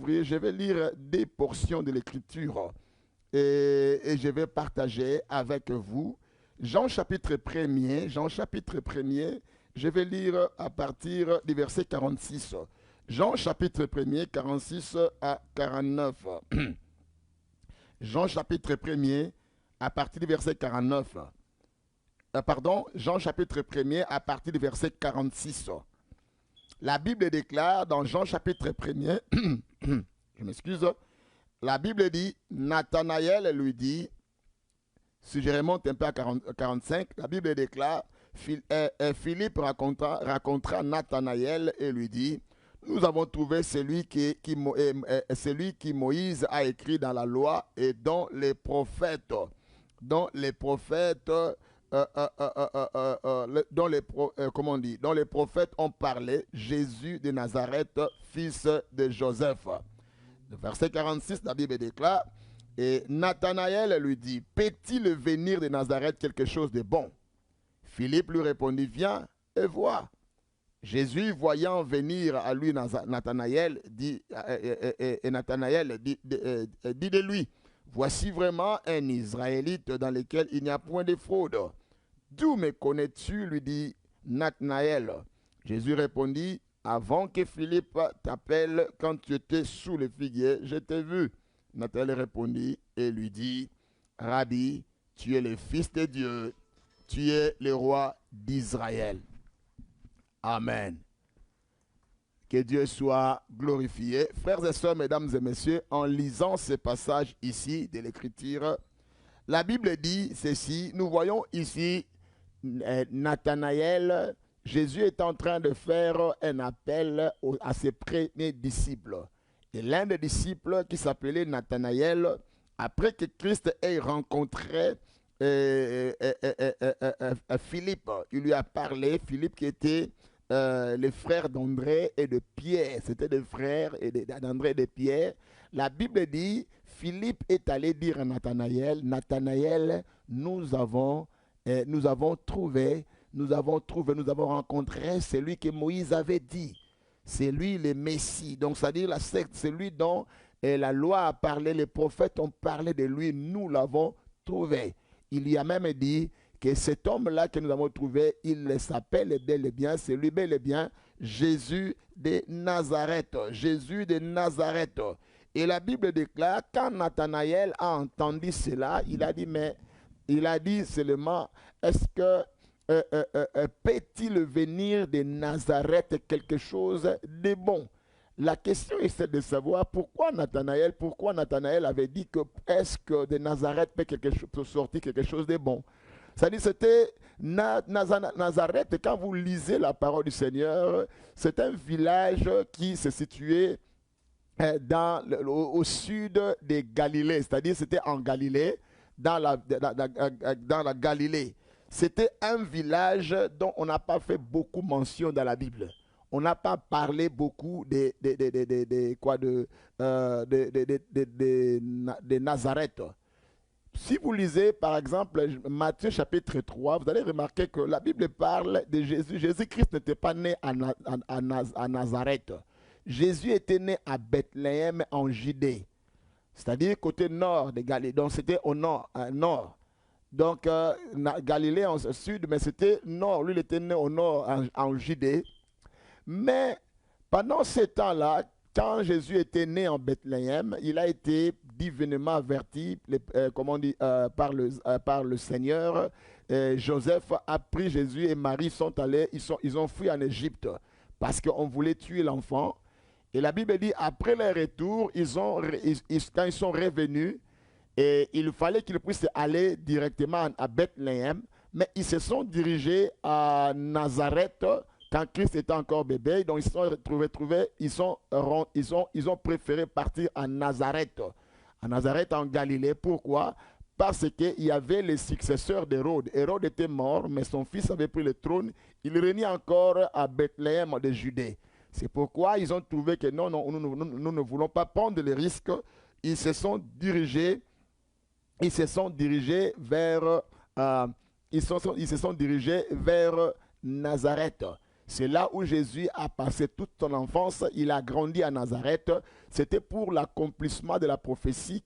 Je vais lire des portions de l'Écriture et je vais partager avec vous Jean chapitre 1er. Jean chapitre 1er, je vais lire à partir du verset 46. Jean chapitre 1er, 46 à 49. Jean chapitre 1er, à partir du verset 49. Jean chapitre 1er, à partir du verset 46. La Bible déclare dans Jean chapitre 1er, je m'excuse, la Bible dit, Nathanaël lui dit, si je remonte un peu à 45, la Bible déclare, Philippe racontera Nathanaël et lui dit, nous avons trouvé celui qui Moïse a écrit dans la loi et dont les prophètes, dont les prophètes dont les prophètes ont parlé, Jésus de Nazareth, fils de Joseph. Le verset 46, la Bible déclare, et Nathanaël lui dit, peut-il venir de Nazareth quelque chose de bon? Philippe lui répondit, viens et vois. Jésus, voyant venir à lui Nathanaël, dit de lui, voici vraiment un Israélite dans lequel il n'y a point de fraude. D'où me connais-tu, lui dit Nathanaël. Jésus répondit, avant que Philippe t'appelle, quand tu étais sous le figuier, je t'ai vu. Nathanaël répondit et lui dit, Rabbi, tu es le Fils de Dieu, tu es le roi d'Israël. Amen. Que Dieu soit glorifié. Frères et sœurs, mesdames et messieurs, en lisant ce passage ici de l'Écriture, la Bible dit ceci, nous voyons ici Nathanaël, Jésus est en train de faire un appel à ses premiers disciples. Et l'un des disciples qui s'appelait Nathanaël, après que Christ ait rencontré Philippe, il lui a parlé, Philippe qui était les frères d'André et de Pierre, c'était des frères d'André et de Pierre. La Bible dit, Philippe est allé dire à Nathanaël, Nathanaël, nous avons rencontré celui que Moïse avait dit. C'est lui le Messie. Donc, c'est-à-dire la secte, c'est lui dont la loi a parlé, les prophètes ont parlé de lui, nous l'avons trouvé. Il y a même dit que cet homme-là que nous avons trouvé, il s'appelle bel et bien, c'est lui bel et bien, Jésus de Nazareth. Jésus de Nazareth. Et la Bible déclare, quand Nathanaël a entendu cela, il a dit seulement, est-ce que peut-il venir de Nazareth quelque chose de bon? La question est de savoir pourquoi Nathanaël avait dit que est-ce que de Nazareth peut sortir quelque chose de bon. C'est-à-dire c'était Nazareth, quand vous lisez la parole du Seigneur, c'est un village qui se situait au sud de Galilée, c'est-à-dire c'était en Galilée, dans la Galilée. C'était un village dont on n'a pas fait beaucoup mention dans la Bible. On n'a pas parlé beaucoup de Nazareth. Si vous lisez par exemple Matthieu chapitre 3, vous allez remarquer que la Bible parle de Jésus. Jésus-Christ n'était pas né à Nazareth. Jésus était né à Bethléem en Judée, c'est-à-dire côté nord de Galilée. Donc c'était au nord. Donc Galilée en sud, mais c'était nord. Lui, il était né au nord en Judée. Mais pendant ce temps-là, quand Jésus était né en Bethléem, il a été divinement averti par le Seigneur. Joseph a pris Jésus et Marie sont allés, ils ont fui en Égypte parce qu'on voulait tuer l'enfant. Et la Bible dit, après leur retour, quand ils sont revenus, et il fallait qu'ils puissent aller directement à Bethléem, mais ils se sont dirigés à Nazareth quand Christ était encore bébé. Donc ils ont préféré partir à Nazareth en Galilée. Pourquoi? Parce qu'il y avait les successeurs d'Hérode. Hérode était mort, mais son fils avait pris le trône. Il régnait encore à Bethléem de Judée. C'est pourquoi ils ont trouvé que non, nous ne voulons pas prendre les risques. Ils se sont dirigés vers Nazareth. C'est là où Jésus a passé toute son enfance. Il a grandi à Nazareth. C'était pour l'accomplissement de la prophétie,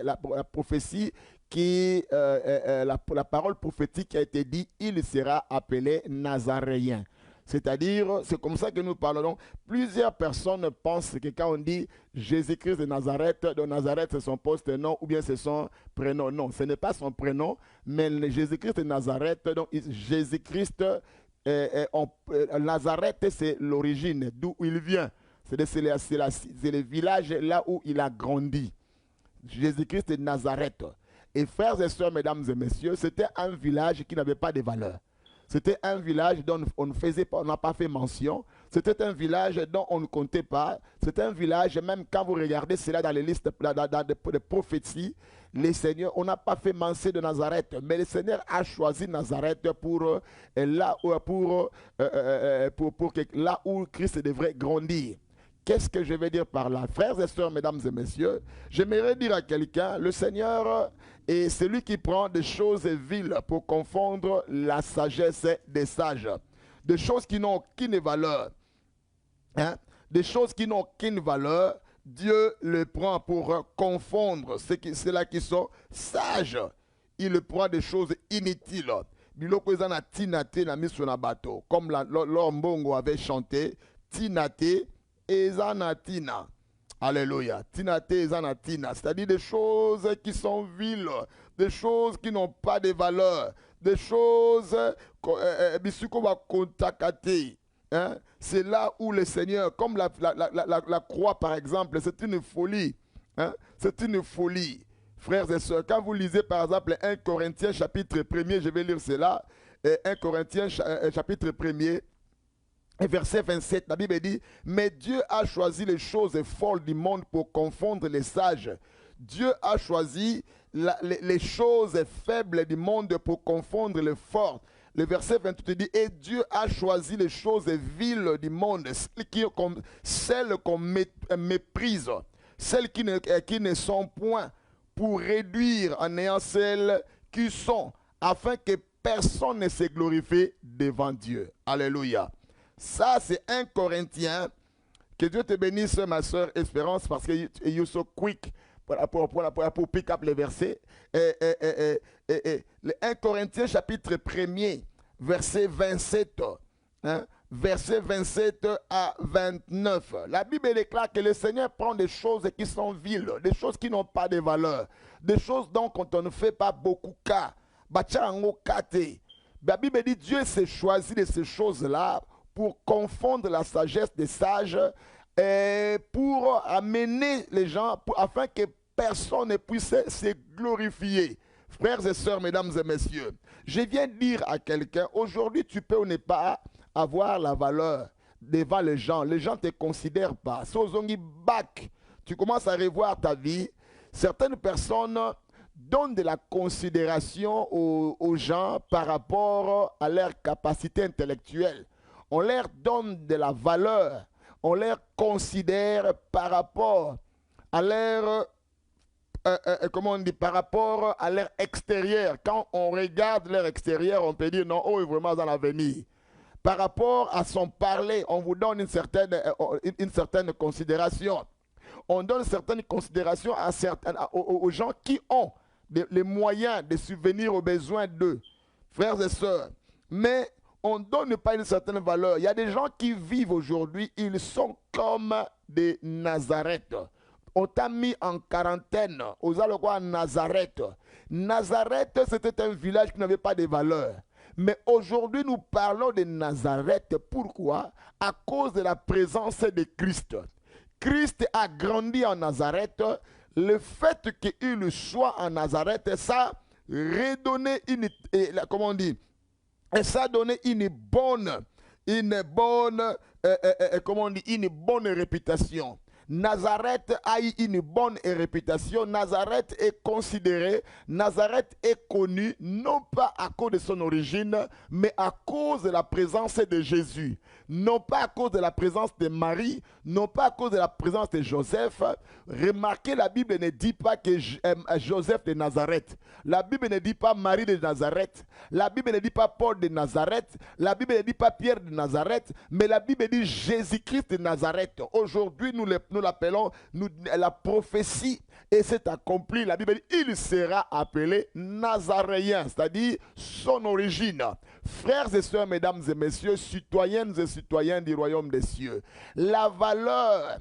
la prophétie la parole prophétique qui a été dit, il sera appelé Nazaréen. C'est-à-dire, c'est comme ça que nous parlons. Donc, plusieurs personnes pensent que quand on dit Jésus-Christ de Nazareth, c'est son poste-nom ou bien c'est son prénom. Non, ce n'est pas son prénom, mais Jésus-Christ de Nazareth, donc Jésus-Christ, Nazareth, c'est l'origine, d'où il vient. C'est le village là où il a grandi. Jésus-Christ de Nazareth. Et frères et sœurs, mesdames et messieurs, c'était un village qui n'avait pas de valeur. C'était un village dont on n'a pas fait mention. C'était un village dont on ne comptait pas. C'était un village, même quand vous regardez cela dans les listes de prophéties, les seigneurs, on n'a pas fait mention de Nazareth. Mais le Seigneur a choisi Nazareth pour là où Christ devrait grandir. Qu'est-ce que je vais dire par là? Frères et sœurs, mesdames et messieurs, j'aimerais dire à quelqu'un, le Seigneur est celui qui prend des choses viles pour confondre la sagesse des sages. Des choses qui n'ont aucune valeur. Hein? Des choses qui n'ont aucune valeur, Dieu les prend pour confondre ceux-là qui sont sages. Il le prend des choses inutiles. Comme l'Ombongo avait chanté, Tinate, Ezanatina. Alléluia. Tinate Ezanatina. C'est-à-dire des choses qui sont viles, des choses qui n'ont pas de valeur, des choses qu'on va contacter. Hein? C'est là où le Seigneur, comme la croix par exemple, c'est une folie. Hein? C'est une folie. Frères et sœurs, quand vous lisez par exemple 1 Corinthiens chapitre 1er, je vais lire cela, 1 Corinthiens chapitre 1er, verset 27, la Bible dit, mais Dieu a choisi les choses folles du monde pour confondre les sages. Dieu a choisi les choses faibles du monde pour confondre les forts. Le verset 28 dit, et Dieu a choisi les choses viles du monde, celles qu'on méprise, celles qui ne sont point, pour réduire en néant celles qui sont, afin que personne ne se glorifie devant Dieu. Alléluia. Ça, c'est 1 Corinthiens. Que Dieu te bénisse, ma soeur Espérance, parce que you're so quick pour pick up les versets. Le 1 Corinthiens, chapitre 1er, verset 27. Hein, verset 27 à 29. La Bible déclare que le Seigneur prend des choses qui sont viles, des choses qui n'ont pas de valeur, des choses dont on ne fait pas beaucoup cas. La Bible dit Dieu s'est choisi de ces choses-là pour confondre la sagesse des sages et pour amener les gens, afin que personne ne puisse se glorifier. Frères et sœurs, mesdames et messieurs, je viens dire à quelqu'un, aujourd'hui tu peux ou ne pas avoir la valeur devant les gens. Les gens ne te considèrent pas. Tu commences à revoir ta vie. Certaines personnes donnent de la considération aux gens par rapport à leur capacité intellectuelle. On leur donne de la valeur. On les considère par rapport à leur comment on dit, par rapport à leur extérieur. Quand on regarde leur extérieur, on peut dire non, oh, il est vraiment dans l'avenir. Par rapport à son parler, on vous donne une certaine considération. On donne certaines considérations aux gens qui ont les moyens de subvenir aux besoins d'eux, frères et sœurs. Mais on ne donne pas une certaine valeur. Il y a des gens qui vivent aujourd'hui, ils sont comme des Nazareth. On t'a mis en quarantaine aux Alloquois à Nazareth. Nazareth, c'était un village qui n'avait pas de valeur. Mais aujourd'hui, nous parlons de Nazareth. Pourquoi? À cause de la présence de Christ. Christ a grandi en Nazareth. Le fait qu'il soit en Nazareth, ça a redonné comment on dit? Et ça a donné une bonne réputation. Nazareth a eu une bonne réputation. Nazareth est considéré, Nazareth est connu, non pas à cause de son origine, mais à cause de la présence de Jésus. Non pas à cause de la présence de Marie, non pas à cause de la présence de Joseph. Remarquez, la Bible ne dit pas que Joseph de Nazareth. La Bible ne dit pas Marie de Nazareth. La Bible ne dit pas Paul de Nazareth. La Bible ne dit pas Pierre de Nazareth. Mais la Bible dit Jésus-Christ de Nazareth. Aujourd'hui, nous l'appelons la prophétie. Et c'est accompli. La Bible dit il sera appelé Nazaréen, c'est-à-dire son origine. Frères et sœurs, mesdames et messieurs, citoyennes et citoyens du royaume des cieux, la valeur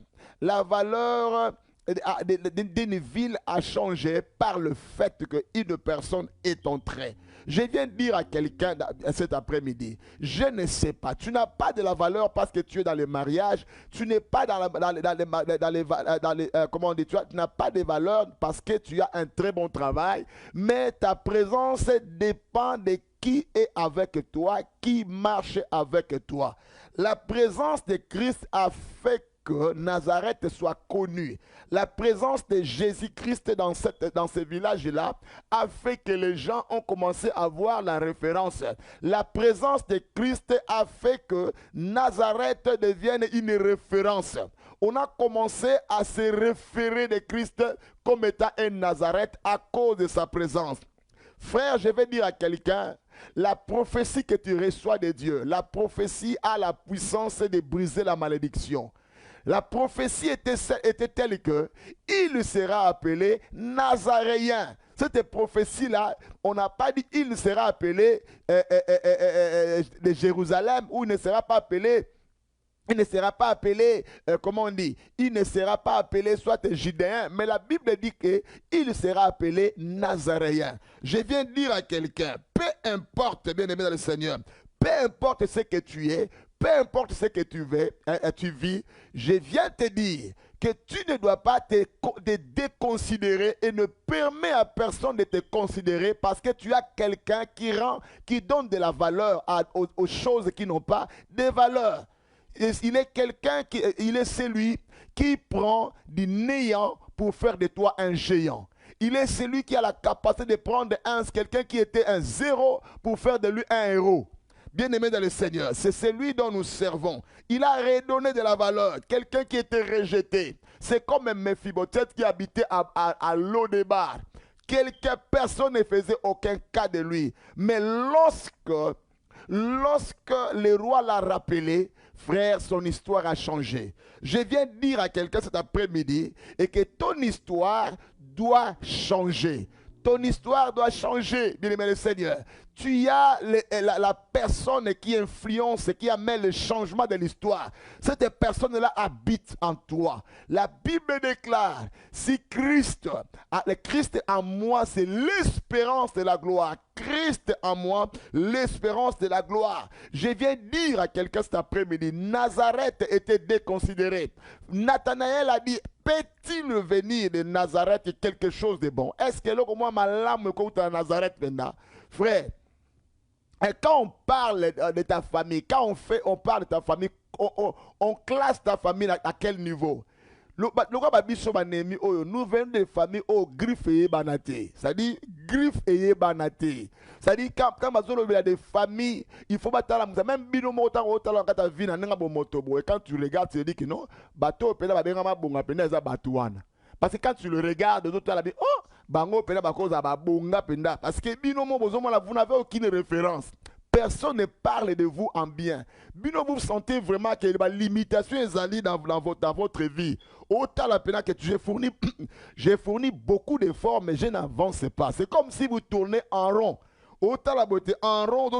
d'une ville a changé par le fait qu'une personne est entrée. Je viens de dire à quelqu'un cet après-midi, je ne sais pas, tu n'as pas de la valeur parce que tu es dans le mariage, tu n'es pas comment on dit, tu n'as pas de valeur parce que tu as un très bon travail, mais ta présence dépend de qui est avec toi, qui marche avec toi. La présence de Christ a fait que Nazareth soit connu. La présence de Jésus-Christ dans ce village-là a fait que les gens ont commencé à voir la référence. La présence de Christ a fait que Nazareth devienne une référence. On a commencé à se référer de Christ comme étant un Nazareth à cause de sa présence. Frère, je vais dire à quelqu'un, la prophétie que tu reçois de Dieu, la prophétie a la puissance de briser la malédiction. La prophétie était telle que il sera appelé Nazaréen. Cette prophétie-là, on n'a pas dit il sera appelé de Jérusalem ou il ne sera pas appelé. Il ne sera pas appelé, comment on dit, il ne sera pas appelé soit judéen, mais la Bible dit qu'il sera appelé Nazaréen. Je viens de dire à quelqu'un, peu importe, bien aimé dans le Seigneur, peu importe ce que tu es, peu importe ce que tu vis, je viens te dire que tu ne dois pas te déconsidérer et ne permets à personne de te considérer parce que tu as quelqu'un qui donne de la valeur aux choses qui n'ont pas de valeur. Il est il est celui qui prend du néant pour faire de toi un géant. Il est celui qui a la capacité de prendre quelqu'un qui était un zéro pour faire de lui un héros. Bien-aimé dans le Seigneur, c'est celui dont nous servons. Il a redonné de la valeur. Quelqu'un qui était rejeté. C'est comme un Mephibosheth qui habitait à Lodébar. Personne ne faisait aucun cas de lui. Mais lorsque le roi l'a rappelé, frère, son histoire a changé. Je viens de dire à quelqu'un cet après-midi et que ton histoire doit changer. Ton histoire doit changer, bien-aimé le Seigneur. Tu as la personne qui influence, qui amène le changement de l'histoire. Cette personne-là habite en toi. La Bible déclare, si Christ en moi, c'est l'espérance de la gloire. Christ en moi, l'espérance de la gloire. Je viens dire à quelqu'un cet après-midi, Nazareth était déconsidéré. Nathanaël a dit, peut-il venir de Nazareth quelque chose de bon? Est-ce que là, moi, ma lame compte à Nazareth maintenant? Frère, et quand on parle de ta famille, quand on parle de ta famille, on classe ta famille à quel niveau? Nous venons de familles au griffe et banaté. C'est-à-dire, griffe et banaté. C'est-à-dire, quand il y a des familles, il faut battre la musique. Même binomo autant quand tu vis dans motobo. Et quand tu regardes, tu te dis que non, bateau, pela babengama bonga pena za batouana. Parce que quand tu le regardes, d'autres la dit, oh, bango pela bakoza babonga penda. Parce que binomo bozomo là, vous n'avez aucune référence. Personne ne parle de vous en bien. Bino, vous sentez vraiment que la limitation est allée dans votre vie. Autant la peine que j'ai fourni beaucoup d'efforts, mais je n'avance pas. C'est comme si vous tournez en rond. Autant la beauté en rond,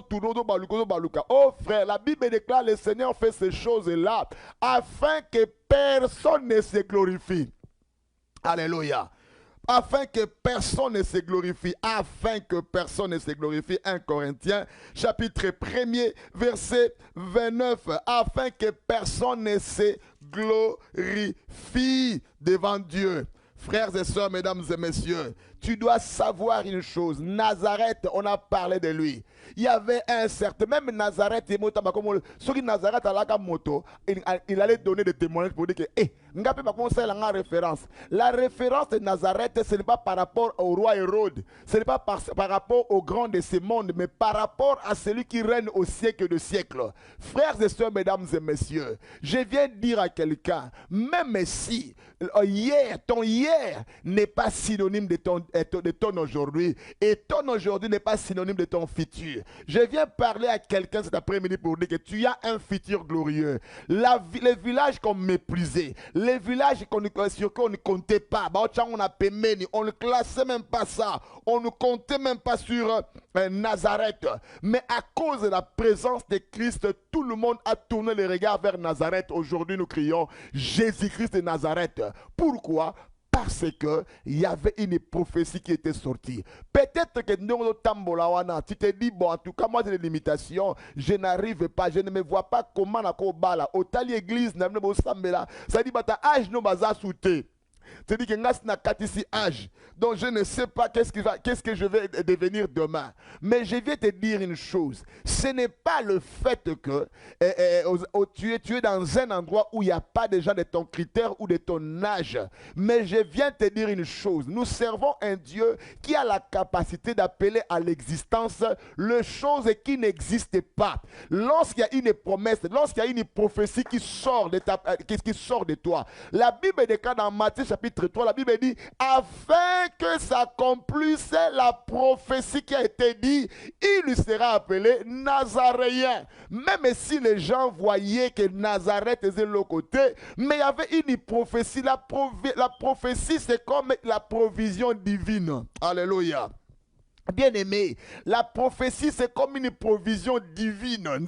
baluka. Oh frère, la Bible déclare le Seigneur fait ces choses-là afin que personne ne se glorifie. Alléluia. Afin que personne ne se glorifie. Afin que personne ne se glorifie. 1 Corinthiens, chapitre 1er, verset 29. Afin que personne ne se glorifie devant Dieu. Frères et sœurs, mesdames et messieurs, tu dois savoir une chose. Nazareth, on a parlé de lui. Il y avait un certain, même Nazareth, il allait donner des témoignages pour dire que, Ngapi ba conseil la référence. La référence de Nazareth, ce n'est pas par rapport au roi Hérode, ce n'est pas par rapport au grand de ce monde, mais par rapport à celui qui règne au siècle de siècles. Frères et sœurs, mesdames et messieurs, je viens dire à quelqu'un, même si ton hier n'est pas synonyme de ton aujourd'hui, et ton aujourd'hui n'est pas synonyme de ton futur. Je viens parler à quelqu'un cet après-midi pour dire que tu as un futur glorieux. Les villages qu'on méprisait, les villages sur qui on ne comptait pas, on ne classait même pas ça, on ne comptait même pas sur Nazareth. Mais à cause de la présence de Christ, tout le monde a tourné les regards vers Nazareth. Aujourd'hui, nous crions Jésus-Christ de Nazareth. Pourquoi? Parce qu'il y avait une prophétie qui était sortie. Peut-être que tu te dis, bon, en tout cas, moi j'ai des limitations, je n'arrive pas, je ne me vois pas comment la kobala. Au tali église, ça dit, bah, ta âge no baza souté. C'est-à-dire que je n'ai âge. Donc je ne sais pas qu'est-ce que je vais devenir demain. Mais je vais te dire une chose. Ce n'est pas le fait que tu es dans un endroit où il n'y a pas de gens de ton critère ou de ton âge. Mais je viens te dire une chose. Nous servons un Dieu qui a la capacité d'appeler à l'existence les choses qui n'existent pas. Lorsqu'il y a une promesse, lorsqu'il y a une prophétie qui sort de toi. La Bible déclare dans Matthieu chapitre 3, la Bible dit, afin que s'accomplisse la prophétie qui a été dit, il sera appelé Nazaréen. Même si les gens voyaient que Nazareth était de l'autre côté, mais il y avait une prophétie. La prophétie, c'est comme la provision divine. Alléluia. Bien-aimé, la prophétie c'est comme une provision divine.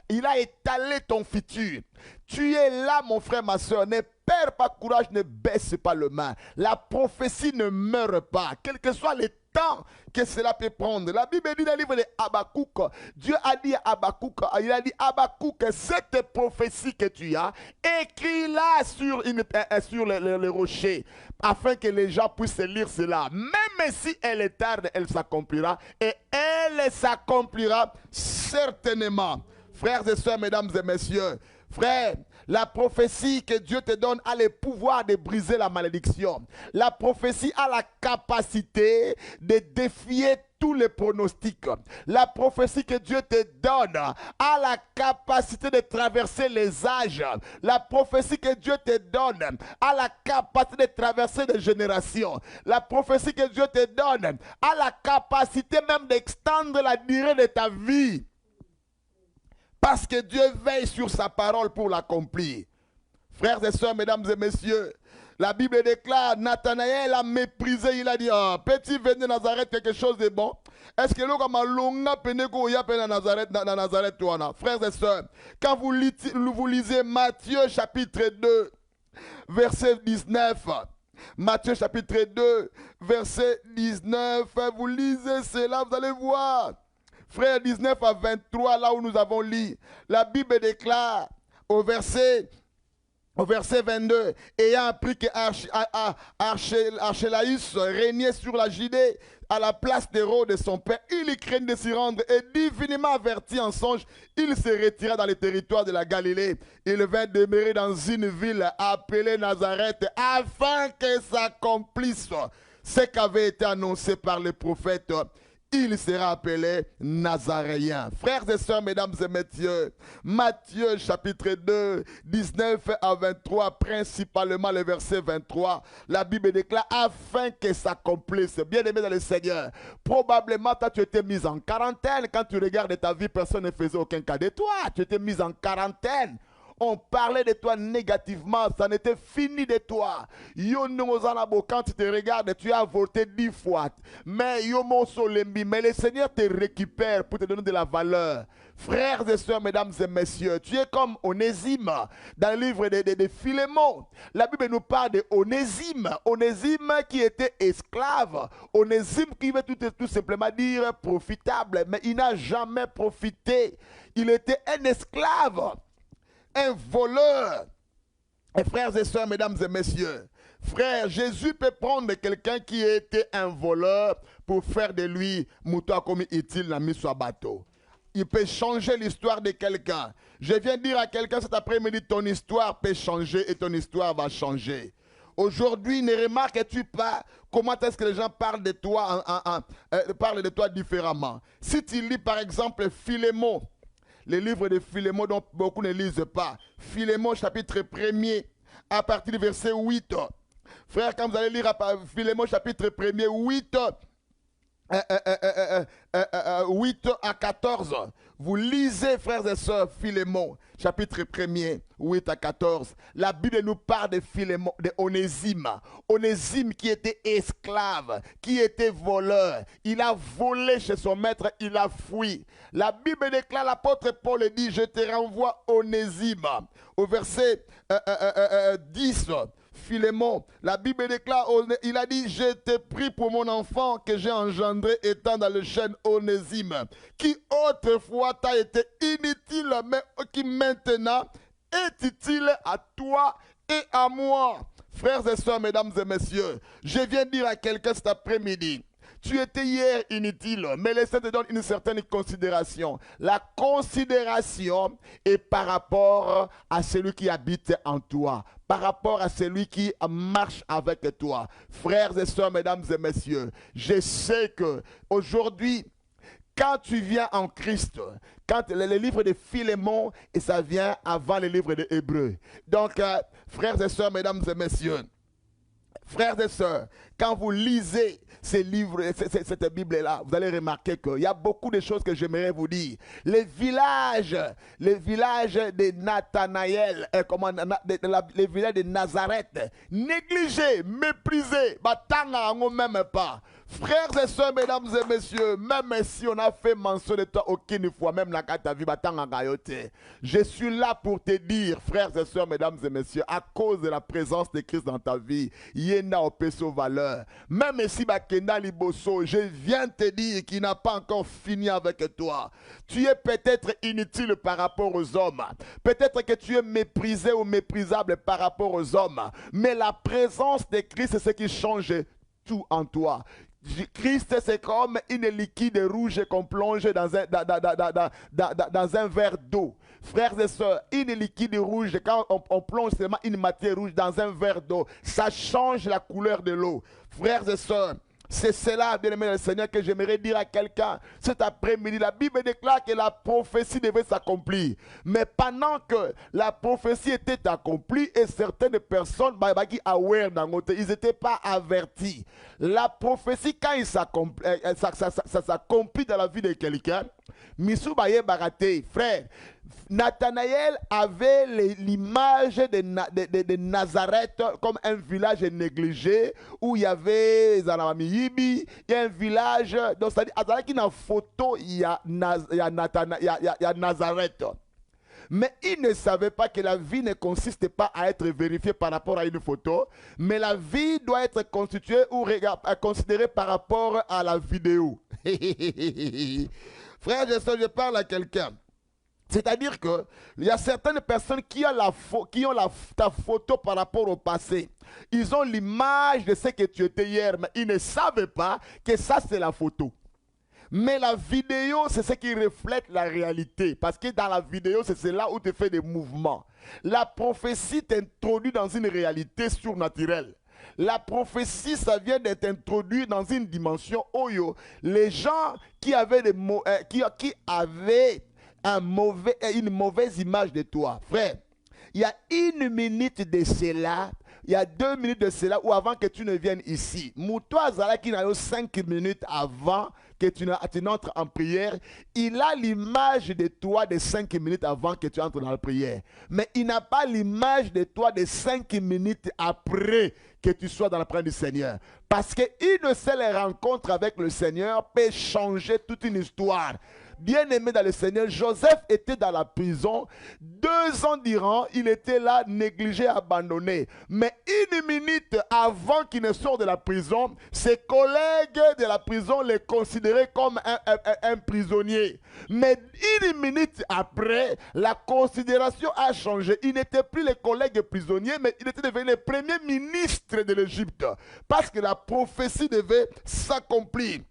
Il a étalé ton futur. Tu es là, mon frère, ma soeur. Ne perds pas courage, ne baisse pas le main. La prophétie ne meurt pas, quel que soit le temps que cela peut prendre. La Bible dit dans le livre de Habakkuk, Dieu a dit à Habakkuk, il a dit Habakkuk, cette prophétie que tu as, écris-la sur les rochers, afin que les gens puissent lire cela. Même si elle est tarde, elle s'accomplira, et elle s'accomplira certainement. Frères et sœurs, mesdames et messieurs, frères, la prophétie que Dieu te donne a le pouvoir de briser la malédiction. La prophétie a la capacité de défier tous les pronostics. La prophétie que Dieu te donne a la capacité de traverser les âges. La prophétie que Dieu te donne a la capacité de traverser les générations. La prophétie que Dieu te donne a la capacité même d'extendre la durée de ta vie. Parce que Dieu veille sur sa parole pour l'accomplir. Frères et sœurs, mesdames et messieurs, la Bible déclare, Nathanaël a méprisé, il a dit, oh, petit venu de Nazareth, quelque chose de bon. Est-ce que l'on a longa penego ya pena Nazareth touana? Frères et sœurs, quand vous lisez Matthieu chapitre 2, verset 19, Matthieu chapitre 2, verset 19, vous lisez cela, vous allez voir. Frères 19 à 23, là où nous avons lu, la Bible déclare au verset 22, ayant appris que Archélaïs régnait sur la Judée à la place d'Hérode de son père, il craignait de s'y rendre et divinement averti en songe, il se retira dans les territoires de la Galilée. Il vint demeurer dans une ville appelée Nazareth afin que s'accomplisse ce qui avait été annoncé par les prophètes. Il sera appelé Nazaréen. Frères et sœurs, mesdames et messieurs, Matthieu chapitre 2, 19 à 23, principalement le verset 23, la Bible déclare afin que s'accomplisse. Bien-aimé dans le Seigneur, probablement toi tu étais mis en quarantaine. Quand tu regardes ta vie, personne ne faisait aucun cas de toi. Tu étais mis en quarantaine. On parlait de toi négativement, ça n'était fini de toi. Quand tu te regardes, tu as avorté 10 fois. Mais le Seigneur te récupère pour te donner de la valeur. Frères et sœurs, mesdames et messieurs, tu es comme Onésime dans le livre de Philémon. La Bible nous parle de Onésime. Onésime qui était esclave. Onésime qui veut tout simplement dire profitable. Mais il n'a jamais profité. Il était un esclave. Un voleur. Et frères et sœurs, mesdames et messieurs, frère, Jésus peut prendre quelqu'un qui était un voleur pour faire de lui mouton comme est-il l'a mis sur un bateau. Il peut changer l'histoire de quelqu'un. Je viens dire à quelqu'un cet après-midi, ton histoire peut changer et ton histoire va changer. Aujourd'hui, ne remarques-tu pas comment est-ce que les gens parlent de toi, parlent de toi différemment? Si tu lis par exemple Philémon, le livre de Philémon dont beaucoup ne lisent pas, Philémon chapitre 1er, à partir du verset 8. Frère, quand vous allez lire Philémon chapitre 1er, 8 à 14. Vous lisez, frères et sœurs, Philémon, chapitre 1er, 8 à 14. La Bible nous parle de Philémon, de Onésime. Onésime qui était esclave, qui était voleur. Il a volé chez son maître, il a fui. La Bible déclare, l'apôtre Paul dit, je te renvoie Onésime. Au verset 10. Philémon, la Bible déclare, il a dit, je t'ai pris pour mon enfant que j'ai engendré étant dans le chêne Onésime, qui autrefois t'a été inutile, mais qui maintenant est utile à toi et à moi. Frères et sœurs, mesdames et messieurs, je viens dire à quelqu'un cet après-midi, tu étais hier inutile, mais laissez te donner une certaine considération. La considération est par rapport à celui qui habite en toi, par rapport à celui qui marche avec toi. Frères et sœurs, mesdames et messieurs, je sais que aujourd'hui, quand tu viens en Christ, quand le livre de Philémon, et ça vient avant le livre de Hébreux. Donc, frères et sœurs, mesdames et messieurs, frères et sœurs, quand vous lisez ces livres, cette Bible-là, vous allez remarquer qu'il y a beaucoup de choses que j'aimerais vous dire. Les villages de Nathanaël, les villages de Nazareth, négligés, méprisés, même pas. Frères et sœurs, mesdames et messieurs, même si on a fait mention de toi aucune fois, même la ta vie, je suis là pour te dire, frères et sœurs, mesdames et messieurs, à cause de la présence de Christ dans ta vie, yéna au peso valeur. Même si bakenda liboso, je viens te dire qu'il n'a pas encore fini avec toi. Tu es peut-être inutile par rapport aux hommes. Peut-être que tu es méprisé ou méprisable par rapport aux hommes. Mais la présence de Christ, c'est ce qui change tout en toi. Christ, c'est comme une liquide rouge qu'on plonge dans un verre d'eau. Frères et sœurs, une liquide rouge, quand on plonge seulement une matière rouge dans un verre d'eau, ça change la couleur de l'eau. Frères et sœurs, c'est cela, bien-aimé le Seigneur, que j'aimerais dire à quelqu'un cet après-midi. La Bible déclare que la prophétie devait s'accomplir. Mais pendant que la prophétie était accomplie et certaines personnes, ils n'étaient pas avertis. La prophétie, quand ça s'accomplit dans la vie de quelqu'un, frère, Nathanaël avait l'image de Nazareth comme un village négligé où il y avait il y a un village, donc c'est-à-dire qu'il y a une photo, il y a Nazareth. Mais il ne savait pas que la vie ne consiste pas à être vérifiée par rapport à une photo, mais la vie doit être constituée ou considérée par rapport à la vidéo. Frère, je parle à quelqu'un. C'est-à-dire qu'il y a certaines personnes qui ont ta photo par rapport au passé. Ils ont l'image de ce que tu étais hier, mais ils ne savent pas que ça, c'est la photo. Mais la vidéo, c'est ce qui reflète la réalité. Parce que dans la vidéo, c'est là où tu fais des mouvements. La prophétie t'introduit dans une réalité surnaturelle. La prophétie, ça vient d'être introduit dans une dimension Oyo. Les gens qui avaient une mauvaise image de toi, frère, il y a 1 minute de cela, il y a 2 minutes de cela, ou avant que tu ne viennes ici. Moutoua Zala qui n'a eu 5 minutes avant que tu n'entres en prière, il a l'image de toi de 5 minutes avant que tu entres dans la prière. Mais il n'a pas l'image de toi de 5 minutes après que tu sois dans la présence du Seigneur. Parce qu'une seule rencontre avec le Seigneur peut changer toute une histoire. Bien-aimé dans le Seigneur, Joseph était dans la prison. 2 ans durant, il était là, négligé, abandonné. Mais 1 minute avant qu'il ne sorte de la prison, ses collègues de la prison le considéraient comme un prisonnier. Mais 1 minute après, la considération a changé. Il n'était plus le collègue prisonnier, mais il était devenu le premier ministre de l'Égypte. Parce que la prophétie devait s'accomplir.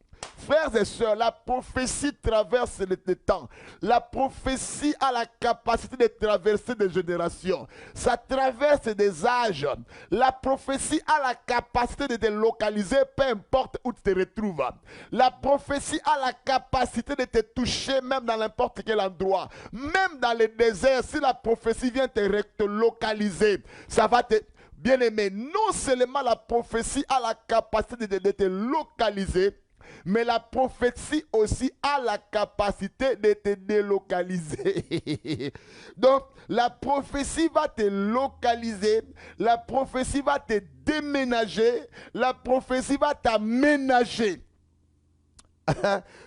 Frères et sœurs, la prophétie traverse les temps. La prophétie a la capacité de traverser des générations. Ça traverse des âges. La prophétie a la capacité de te localiser, peu importe où tu te retrouves. La prophétie a la capacité de te toucher même dans n'importe quel endroit. Même dans le désert, si la prophétie vient te localiser, ça va te... Bien-aimé, non seulement la prophétie a la capacité de te localiser, mais la prophétie aussi a la capacité de te délocaliser. Donc, la prophétie va te localiser, la prophétie va te déménager, la prophétie va t'aménager.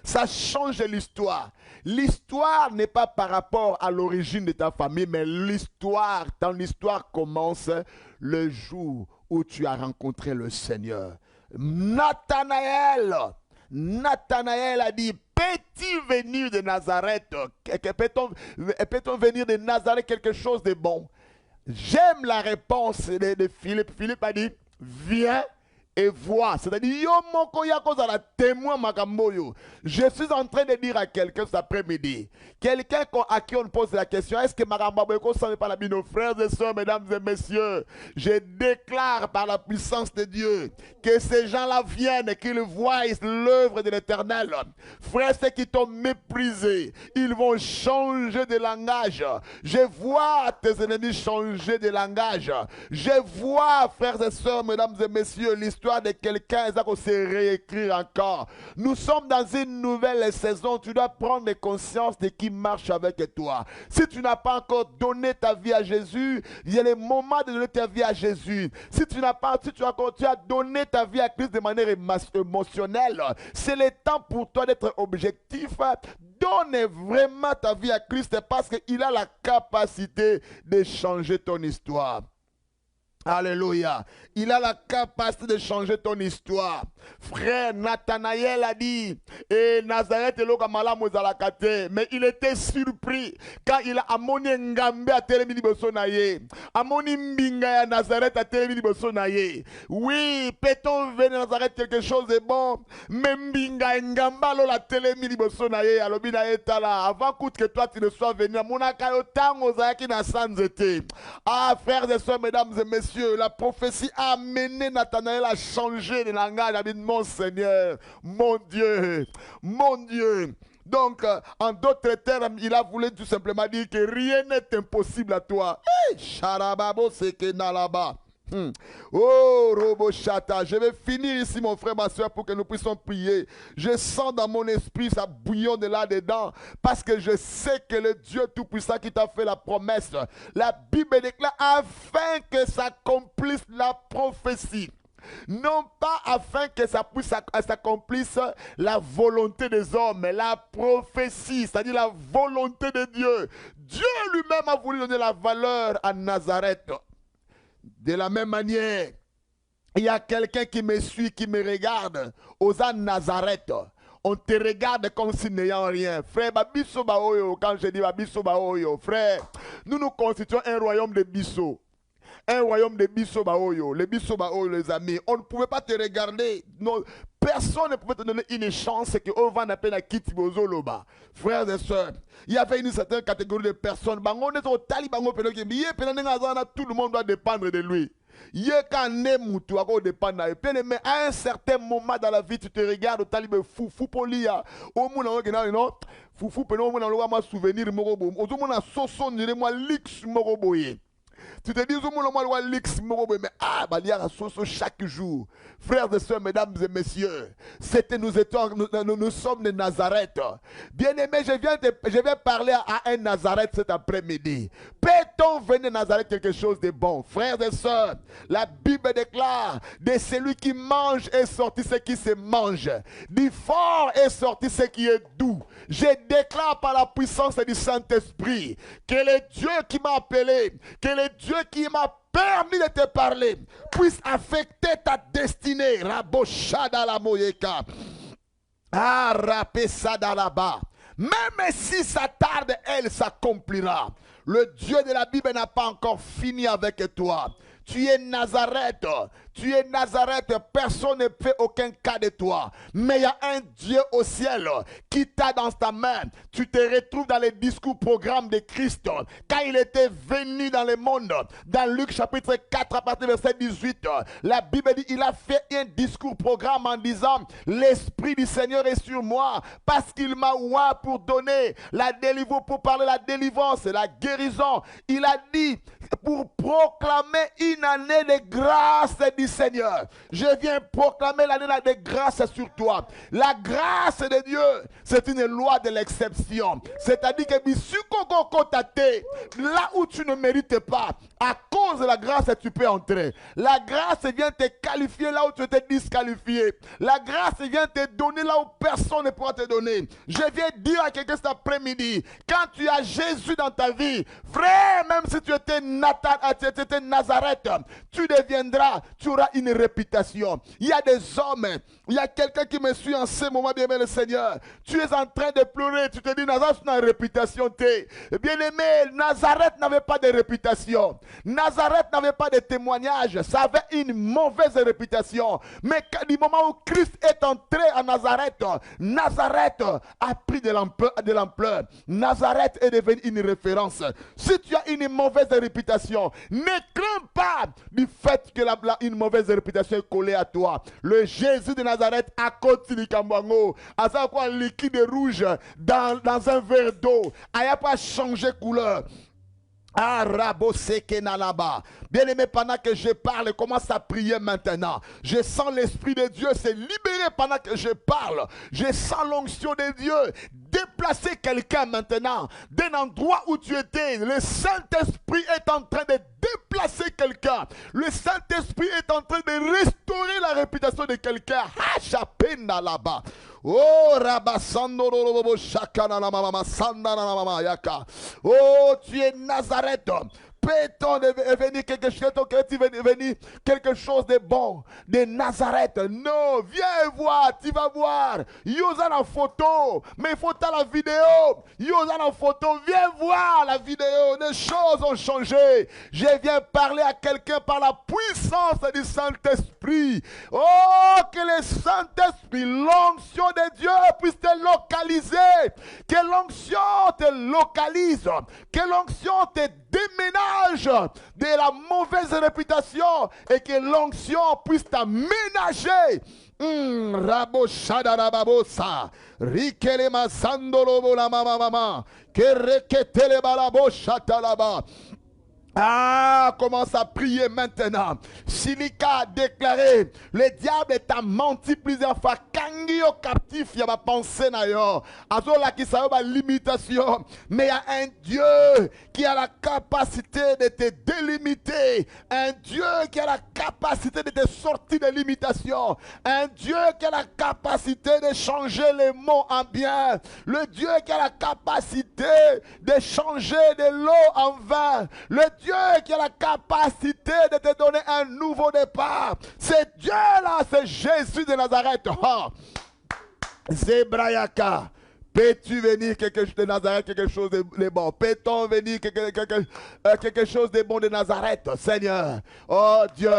Ça change l'histoire. L'histoire n'est pas par rapport à l'origine de ta famille, mais l'histoire, ton histoire commence le jour où tu as rencontré le Seigneur. Nathanaël a dit, peux-tu venir de Nazareth? Peut-on venir de Nazareth quelque chose de bon? J'aime la réponse de Philippe. Philippe a dit, viens et vois. C'est-à-dire, yo moko ya kozala témoin makamboyo. Je suis en train de dire à quelqu'un cet après-midi, quelqu'un à qui on pose la question, est-ce que makamboyo ça n'est pas la vie? Nos frères et sœurs, mesdames et messieurs, je déclare par la puissance de Dieu que ces gens-là viennent et qu'ils voient l'œuvre de l'Éternel. Frères, ceux qui t'ont méprisé, ils vont changer de langage. Je vois tes ennemis changer de langage. Je vois, frères et sœurs, mesdames et messieurs, l'histoire de quelqu'un, ça va se réécrire encore. Nous sommes dans une nouvelle saison. Tu dois prendre conscience de qui marche avec toi. Si tu n'as pas encore donné ta vie à Jésus, il y a le moment de donner ta vie à Jésus. Si tu n'as pas, tu as donné ta vie à Christ de manière émotionnelle, c'est le temps pour toi d'être objectif. Donne vraiment ta vie à Christ parce qu'il a la capacité de changer ton histoire. Alléluia. Il a la capacité de changer ton histoire. Frère Nathanaël a dit, et Nazareth est l'okamala mozalakate, mais il était surpris quand il a amoni ngambe à telemi liboso na ye. Amoni mbinga ya Nazareth à telemi liboso na ye. Oui, peut-on venir à Nazareth quelque chose de bon, mais mbinga ngamba lo la telemi liboso na ye, alobi na ye tala, avant que toi tu ne sois venu, monaka yo tango zaki na sanzete. Ah, frères et sœurs, mesdames et messieurs, la prophétie a amené Nathanaël à changer de langage. Il a dit, mon Seigneur, mon Dieu, mon Dieu. Donc, en d'autres termes, il a voulu tout simplement dire que rien n'est impossible à toi. Hey, Sharababo Sekenalaba. Oh, Robochata, je vais finir ici, mon frère, ma soeur, pour que nous puissions prier. Je sens dans mon esprit ça bouillon de là-dedans, parce que je sais que le Dieu Tout-Puissant qui t'a fait la promesse, la Bible déclare, afin que s'accomplisse la prophétie. Non pas afin que ça puisse s'accomplisse la volonté des hommes, mais la prophétie, c'est-à-dire la volonté de Dieu. Dieu lui-même a voulu donner la valeur à Nazareth. De la même manière, il y a quelqu'un qui me suit, qui me regarde, aux Nazareth. On te regarde comme si n'ayant rien. Frère, Babiso Baoyo, quand je dis Babiso Baoyo, frère, nous constituons un royaume de Bisso. Un royaume de Bisso Baoyo. Les Bisso Baoyo, les amis. On ne pouvait pas te regarder. Non, personne ne pouvait te donner une chance que on va n'appeler à Kitibozoloba. Frères et sœurs, il y avait une certaine catégorie de personnes. Tout le monde doit dépendre de lui. Mais à un certain moment dans la vie, tu te regardes au talibé fou polia. Au moins, fou moi souvenir morobo. Au moins, soson moi lix moroboye. Tu te dis, mais chaque jour. Frères et sœurs, mesdames et messieurs, nous sommes de Nazareth. Bien-aimé, je viens parler à un Nazareth cet après-midi. Peut-on venir de Nazareth quelque chose de bon? Frères et sœurs, la Bible déclare, de celui qui mange est sorti ce qui se mange. Du fort est sorti ce qui est doux. Je déclare par la puissance du Saint-Esprit que le Dieu qui m'a appelé, que le Dieu qui m'a permis de te parler puisse affecter ta destinée. Raboshada la moyeka. Ah, rapesada là-bas. Même si ça tarde, elle s'accomplira. Le Dieu de la Bible n'a pas encore fini avec toi. Tu es Nazareth. Tu es Nazareth, personne ne fait aucun cas de toi. Mais il y a un Dieu au ciel qui t'a dans ta main. Tu te retrouves dans les discours programmes de Christ. Quand il était venu dans le monde, dans Luc chapitre 4 à partir du verset 18, la Bible dit, il a fait un discours programme en disant, l'Esprit du Seigneur est sur moi parce qu'il m'a oint pour donner la délivrance, pour parler la délivrance et la guérison. Il a dit, pour proclamer une année de grâce du Seigneur. Je viens proclamer l'année de grâce sur toi. La grâce de Dieu, c'est une loi de l'exception. C'est-à-dire que là où tu ne mérites pas, à cause de la grâce, tu peux entrer. La grâce vient te qualifier là où tu étais disqualifié. La grâce vient te donner là où personne ne pourra te donner. Je viens dire à quelqu'un cet après-midi, quand tu as Jésus dans ta vie, frère, même si tu étais Nazareth, tu deviendras, tu auras une réputation. Il y a des hommes, il y a quelqu'un qui me suit en ce moment, bien aimé le Seigneur. Tu es en train de pleurer, tu te dis, Nazareth n'a une réputation. Bien aimé, Nazareth n'avait pas de réputation. Nazareth n'avait pas de témoignage. Ça avait une mauvaise réputation. Mais du moment où Christ est entré à Nazareth, Nazareth a pris de l'ampleur. Nazareth est devenu une référence. Si tu as une mauvaise réputation, ne crains pas du fait que une mauvaise réputation est collée à toi. Le Jésus de Nazareth a côté du Kambango, à savoir quoi, liquide rouge dans un verre d'eau, il n'a pas changé couleur. Bien aimé, pendant que je parle, commence à prier maintenant. Je sens l'Esprit de Dieu se libérer pendant que je parle. Je sens l'onction de Dieu déplacer quelqu'un maintenant d'un endroit où tu étais. Le Saint-Esprit est en train de déplacer quelqu'un. Le Saint-Esprit est en train de restaurer la réputation de quelqu'un. Hachapena là-bas. Oh, Rabasando Shakana Mama Sandana Mama Yaka. Oh, tu es Nazareth. Peut-on devenir quelque chose de bon, de Nazareth? Non, viens voir, tu vas voir. Yosan en photo, mais il faut la vidéo. Yosan en photo, viens voir la vidéo. Les choses ont changé. Je viens parler à quelqu'un par la puissance du Saint-Esprit. Oh, que le Saint-Esprit, l'onction de Dieu puisse te localiser. Que l'onction te localise. Que l'onction te déménage de la mauvaise réputation et que l'onction puisse t'aménager. Rabo shadarababosa rikele masandolobo la mama que reketele balabo shatalaba. Ah, commence à prier maintenant. Silika a déclaré, le diable t'a menti plusieurs fois. Kangio captif, il y a ma pensée nayo. Azola qui savait ma limitation. Mais il y a un Dieu qui a la capacité de te délimiter. Un Dieu qui a la capacité de te sortir des limitations. Un Dieu qui a la capacité de changer les mots en bien. Le Dieu qui a la capacité de changer de l'eau en vin. Le Dieu qui a la capacité de te donner un nouveau départ. C'est Dieu-là, c'est Jésus de Nazareth. Oh. Zebrayaka. Peux-tu venir quelque chose de Nazareth, quelque chose de bon? Peut-on venir quelque chose de bon de Nazareth, Seigneur? Oh Dieu,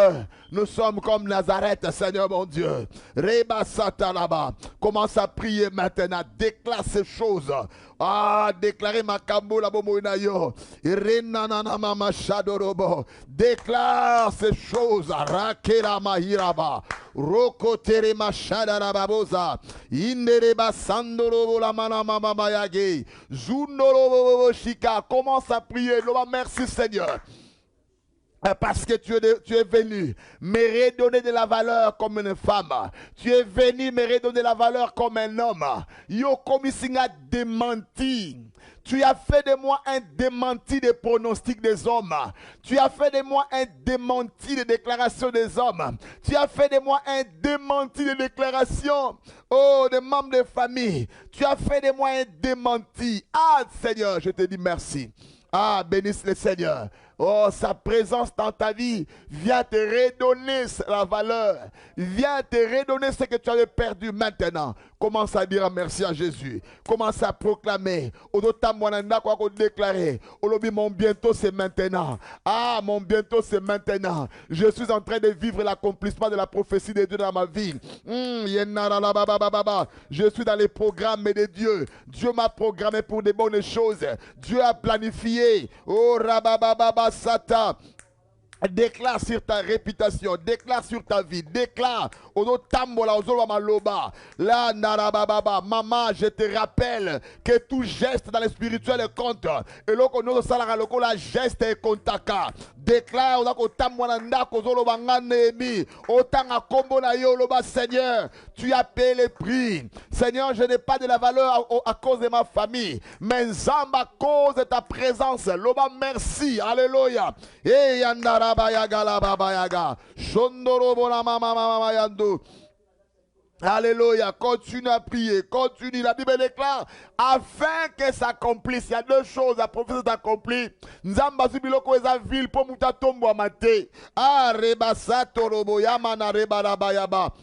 nous sommes comme Nazareth, Seigneur mon Dieu. Reba Satalaba. Commence à prier maintenant. Déclare ces choses. Ah, déclarez ma kambo la bomoinayo. Irenanana mama shadorobo. Déclare ces choses. Rakela mahiraba. Roko tere mashadara baboza. Indereba sandorobo la mana mama mayage. Zunorobo shika. Commence à prier. Merci Seigneur. Parce que tu es venu me redonner de la valeur comme une femme. Tu es venu me redonner de la valeur comme un homme. Yo komisinga démenti. Tu as fait de moi un démenti des pronostics des hommes. Tu as fait de moi un démenti des déclarations des hommes. Tu as fait de moi un démenti des déclarations, oh, des membres de famille. Tu as fait de moi un démenti. Ah, Seigneur, je te dis merci. Ah, bénisse le Seigneur. Oh, sa présence dans ta vie vient te redonner la valeur. Vient te redonner ce que tu avais perdu maintenant. Commence à dire merci à Jésus. Commence à proclamer. Déclarer. Mon bientôt c'est maintenant. Ah, mon bientôt c'est maintenant. Je suis en train de vivre l'accomplissement de la prophétie de Dieu dans ma vie. Je suis dans les programmes de Dieu. Dieu m'a programmé pour des bonnes choses. Dieu a planifié. Oh, rabababa sata. Déclare sur ta réputation, déclare sur ta vie, déclare. Là, narababa, maman, je te rappelle que tout geste dans le spirituel compte. Et là, la geste est contaka. Déclare, Seigneur, tu as payé le prix. Seigneur, je n'ai pas de la valeur à cause de ma famille, mais à cause de ta présence. Loba, merci. Alléluia. Et alléluia, continue à prier, continue. La Bible déclare, afin que s'accomplisse. Il y a deux choses, la prophétie s'accomplit. Nzamba subiloko eza ville pour muta tombo amate. Ah, rebasa torobo yamana rebarabayaba.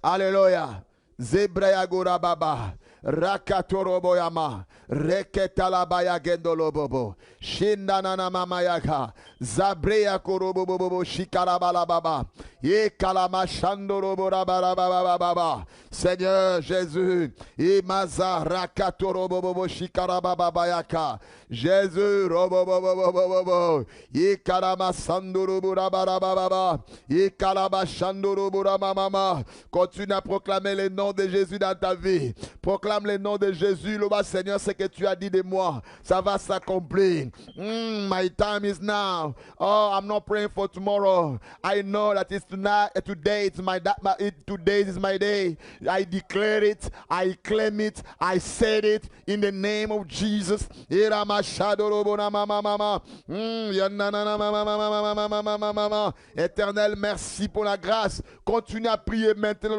Alléluia. Zebra gora baba. Rakatoroboyama. Reketalabaya gendolobobo. Shindanana mamayaga. Zabreya korobobobo shikarabalababa. Yekalama shandoroborabarababa. Seigneur Jésus. Imaza rakatorobobobo shikarababayaka. Jésus robobobobobobo. Yekalama sandoroborabarababa. Yekalama shandoroboramamama. Continue à proclamer le nom de Jésus dans ta vie. Proclame le nom de Jésus. Le bas Seigneur, ce que tu as dit de moi, ça va s'accomplir. My time is now. Oh, I'm not praying for tomorrow. I know that it's tonight. Today is today is my day. I declare it. I claim it. I said it in the name of Jesus. Éternel, merci pour la grâce. Continue à prier maintenant.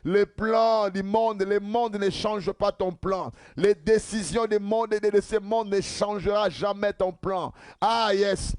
Le plan du monde, le monde ne change pas ton plan. Les décisions du monde et de ce monde ne changera jamais ton plan. Ah yes.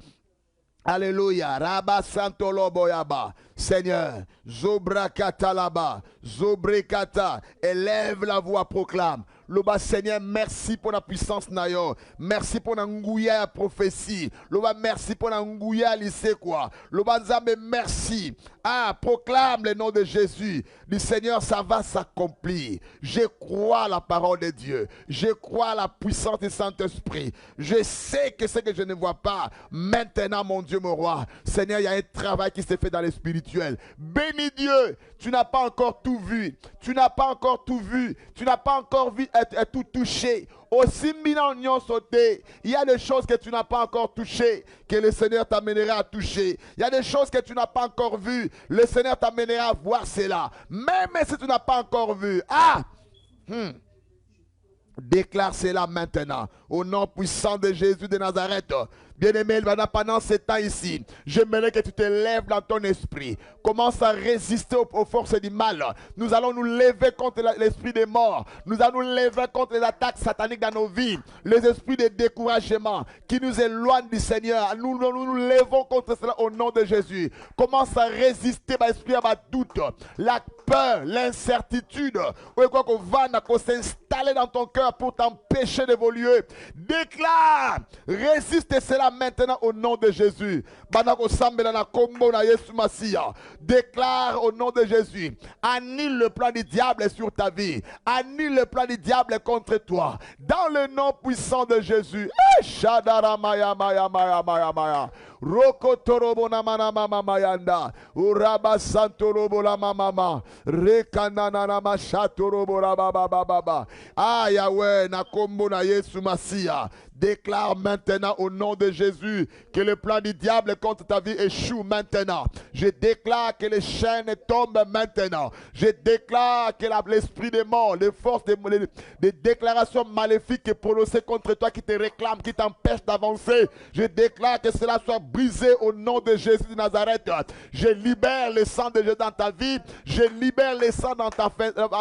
Alléluia. Rabba Santolo Boyaba. Seigneur, Zobrakata là-bas, Zobrekata, élève la voix, proclame. Loba Seigneur, merci pour la puissance nayo. Merci pour la ngouya prophétie. Loba merci pour la ngouya lycée quoi. Loba Nzambe merci. Ah, proclame le nom de Jésus. Du Seigneur, ça va s'accomplir. Je crois à la parole de Dieu. Je crois à la puissance du Saint-Esprit. Je sais que ce que je ne vois pas, maintenant mon Dieu, mon roi. Seigneur, il y a un travail qui s'est fait dans le spirituel. Bénis Dieu. Tu n'as pas encore tout vu. Tu n'as pas encore tout vu. Tu n'as pas encore vu tout touché. Aussi millions sauté. Il y a des choses que tu n'as pas encore touchées, que le Seigneur t'amènera à toucher. Il y a des choses que tu n'as pas encore vues. Le Seigneur t'amènera à voir cela. Même si tu n'as pas encore vu. Déclare cela maintenant. Au nom puissant de Jésus de Nazareth. Bien-aimé, pendant ce temps ici, j'aimerais que tu te lèves dans ton esprit. Commence à résister aux forces du mal. Nous allons nous lever contre l'esprit des morts. Nous allons nous lever contre les attaques sataniques dans nos vies. Les esprits de découragement qui nous éloignent du Seigneur. Nous levons contre cela au nom de Jésus. Commence à résister à l'esprit, à ma doute. La peur, l'incertitude. Qu'on va s'installer dans ton cœur pour t'empêcher d'évoluer. Déclare, résiste cela maintenant au nom de Jésus. Déclare au nom de Jésus. Annule le plan du diable sur ta vie. Annule le plan du diable contre toi. Dans le nom puissant de Jésus. Roko torobo na mana mama mayanda. Uraba santorobo la mama. Rekanana na mashatorobo la baba baba. Ah Yahweh na kombo na Yesu Masia. Déclare maintenant au nom de Jésus que le plan du diable contre ta vie échoue maintenant. Je déclare que les chaînes tombent maintenant. Je déclare que l'esprit des morts, les forces des déclarations maléfiques prononcées contre toi qui te réclament, qui t'empêchent d'avancer. Je déclare que cela soit brisé au nom de Jésus de Nazareth. Je libère le sang de Jésus dans ta vie. Je libère le sang dans ta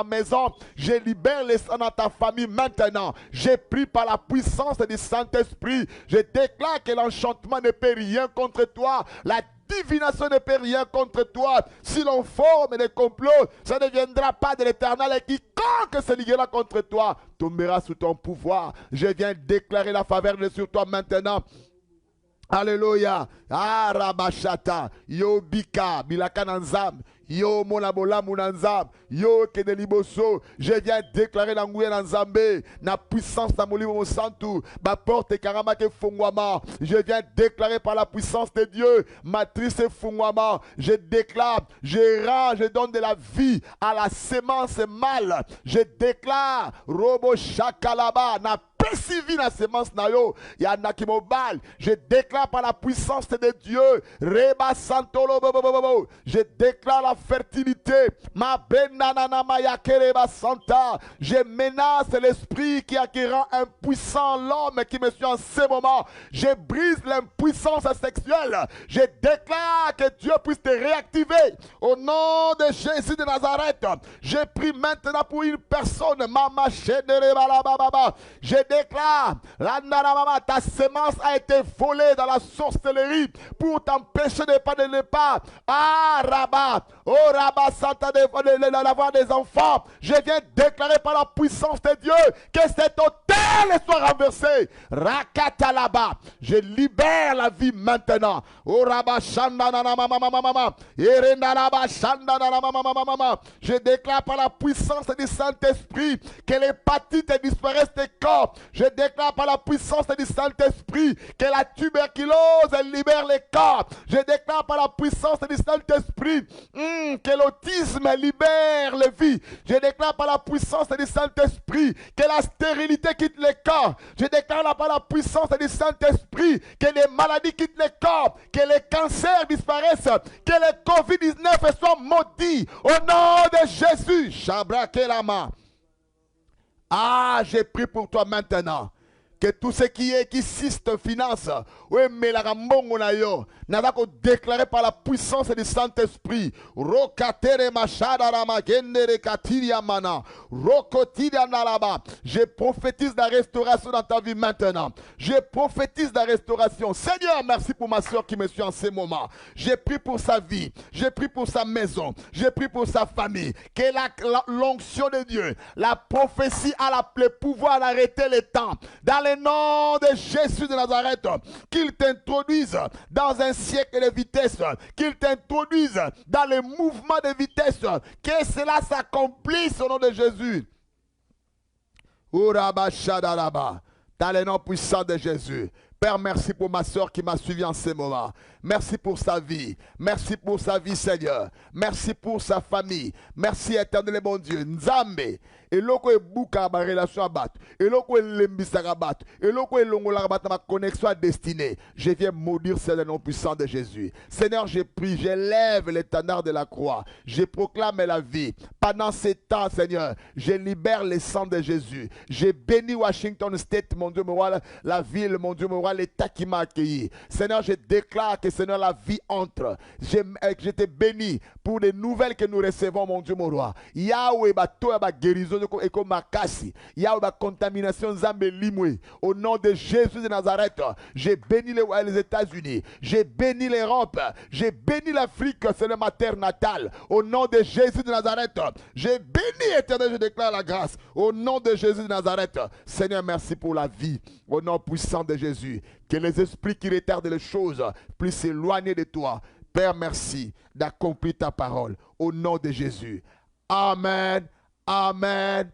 maison. Je libère le sang dans ta famille maintenant. J'ai pris par la puissance du Saint-Esprit. Je déclare que l'enchantement ne peut rien contre toi. La divination ne peut rien contre toi. Si l'on forme des complots, ça ne viendra pas de l'Éternel, et quiconque se liguera contre toi tombera sous ton pouvoir. Je viens déclarer la faveur sur toi maintenant. Alléluia. Ah, Rabashata. Yo Bika. Bilakananzam. Yo Monabola Munanzam. Yo Kedeliboso. Je viens déclarer l'angouille Nanzambe. Na puissance na Molimo Santu. Ma porte Karama ke Fungwama. Je viens déclarer par la puissance de Dieu. Matrice Fungwama. Je déclare. Je donne de la vie à la sémence mâle. Je déclare. Robo Shakalaba. Na Pessivi la sémence nayo, yana qui m'obal. Je déclare par la puissance de Dieu, Reba Santolo, je déclare la fertilité, ma benanana maya kereba santa. Je menace l'esprit qui rend impuissant l'homme qui me suit en ce moment. Je brise l'impuissance sexuelle. Je déclare que Dieu puisse te réactiver au nom de Jésus de Nazareth. Je prie maintenant pour une personne, Mama Shenereba Baba. Je déclare, ta semence a été volée dans la sorcellerie pour t'empêcher de pas. Ah, Rabat, oh Rabat, Santa, d'avoir des enfants. Je viens déclarer par la puissance de Dieu que cet hôtel soit renversé. Rakatalaba, je libère la vie maintenant. Oh Rabat, Shanda, je déclare par la puissance du Saint-Esprit que l'hépatite disparaisse des corps. Je déclare par la puissance du Saint-Esprit que la tuberculose libère les corps. Je déclare par la puissance du Saint-Esprit que l'autisme libère les vies. Je déclare par la puissance du Saint-Esprit que la stérilité quitte les corps. Je déclare par la puissance du Saint-Esprit que les maladies quittent les corps, que les cancers disparaissent, que les COVID-19 soient maudits. Au nom de Jésus, Shabrakelama. Ah, j'ai pris pour toi maintenant. Que tout ce qui existe finance, oui, mais la rambongo na yo, n'a pas déclaré par la puissance du Saint-Esprit. Rokatere machada ramagendere katiria mana. Rokotiria nalaba. Je prophétise la restauration dans ta vie maintenant. Je prophétise la restauration. Seigneur, merci pour ma soeur qui me suit en ce moment. J'ai pris pour sa vie. J'ai pris pour sa maison. J'ai pris pour sa famille. Que l'onction de Dieu, la prophétie a le pouvoir d'arrêter les temps. Dans le nom de Jésus de Nazareth, qu'il t'introduise dans un siècle de vitesse, qu'il t'introduise dans le mouvement de vitesse, que cela s'accomplisse au nom de Jésus. Dans le nom puissant de Jésus. Père, merci pour ma soeur qui m'a suivi en ce moment. Merci pour sa vie. Merci pour sa vie, Seigneur. Merci pour sa famille. Merci, éternel et bon Dieu. Nzambe. Et loko e bouka ma relation à battre. Et loko e lembisa à battre. Et loko e longola battre ma connexion à destinée. Je viens maudire ce nom puissant de Jésus. Seigneur, je prie, j'élève l'étendard de la croix. Je proclame la vie. Pendant ces temps, Seigneur, je libère le sang de Jésus. Je bénis Washington State, mon Dieu, mon roi, la ville, mon Dieu, mon roi, l'État qui m'a accueilli. Seigneur, je déclare que, Seigneur, la vie entre. Je te bénis pour les nouvelles que nous recevons, mon Dieu, mon roi. Yahweh, bato, ba guérison, et comme makasi. Yahweh, ba contamination, zambe limwe. Au nom de Jésus de Nazareth, j'ai béni les États-Unis. J'ai béni l'Europe. J'ai béni l'Afrique, c'est ma terre natale. Au nom de Jésus de Nazareth, j'ai béni, éternel, je déclare la grâce. Au nom de Jésus de Nazareth, Seigneur, merci pour la vie. Au nom puissant de Jésus, que les esprits qui retardent les choses puissent s'éloigner de toi. Père, merci d'accomplir ta parole. Au nom de Jésus. Amen. Amen.